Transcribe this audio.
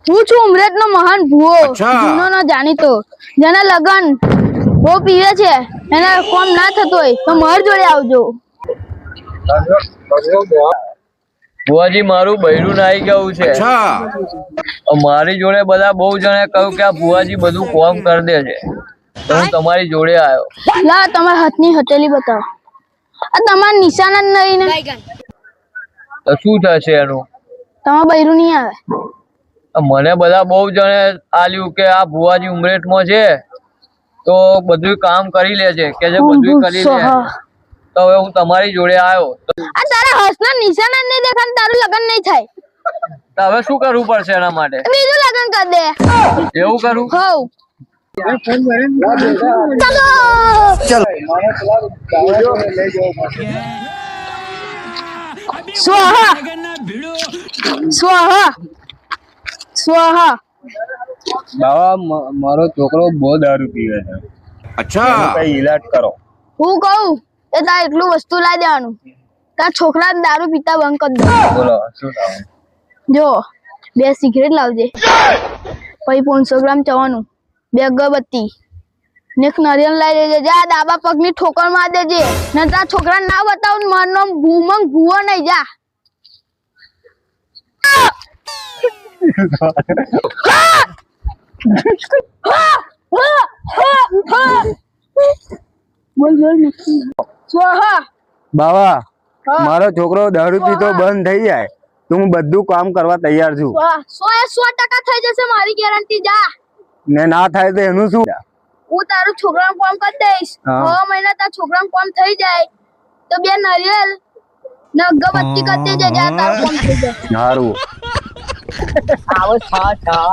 હું છું ઉમરેઠનો મહાન ભૂવો, જૂનોનો જાણીતો, જેના લગન બહુ પીવે છે, એને કોમ ના થતો હોય તો માર જોડે આવજો. ભુવાજી મારું બૈરું નાઈ ગયું છે. મારી જોડે બધા બહુ જણે કહ્યું કે આ ભુવાજી બધું કોમ કરી દે છે, તો હું તમારી જોડે આવ્યો. લા તમારા હાથની હથેળી બતાવો. આ તમારા નિશાન જ નહીં ને, તો શું થશે એનું? તમારા બૈરું નહીં આવે. મને બધા બહુ જણે આલ્યું કે આ ભુવાજી ઉમરેઠમાં છે તો બધું કામ કરી લે છે, કે જે બધું કરી લે. તો હવે હું તમારી જોડે આવ્યો. આ તારા હાથના નિશાન જ નહીં દેખાય, તારું લગન નહીં થાય. તો હવે શું કરવું પડશે એના માટે? બીજું લગન કરી દે. એવું કરું? હોવ. સ્વાહા સ્વાહા સ્વાહા. બાબા મારો છોકરો બહુ દારૂ પીવે છે. અચ્છા, કઈ ઈલાજ કરો. હું કહું એ તાર એટલું વસ્તુ લાવી દેવાનું, તાર છોકરા દારૂ પીતા બંધ કરી દે. બોલો શું થાય? જો 2 સિગરેટ લાવજે, પછી 500 ગ્રામ ચવાનું, 2 અગરબત્તી ને એક નારિયેળ લાવી દેજે. જા ડાબા પગની ઠોકર માર દેજે, ને તારા છોકરા ના બતાવું મારનો ભૂમંગ ભૂવો નહીં. જા બોલ બોલ. સ્વાહા. બાવા મારો છોકરો દારૂ પીતો બંધ થઈ જાય તો હું બધું કામ કરવા તૈયાર છું. 100% થઈ જશે, મારી ગેરંટી. જા. ને ના થાય તો એનું શું? હું તારું છોકરાનું કામ કરી દઈશ. 6 મહિના તારા છોકરાનું કામ થઈ જાય તો 2 નારિયેળ ને અગરબત્તી કરી દેજે. જા તારું કામ થઈ જાય. સારું. આવો છા છા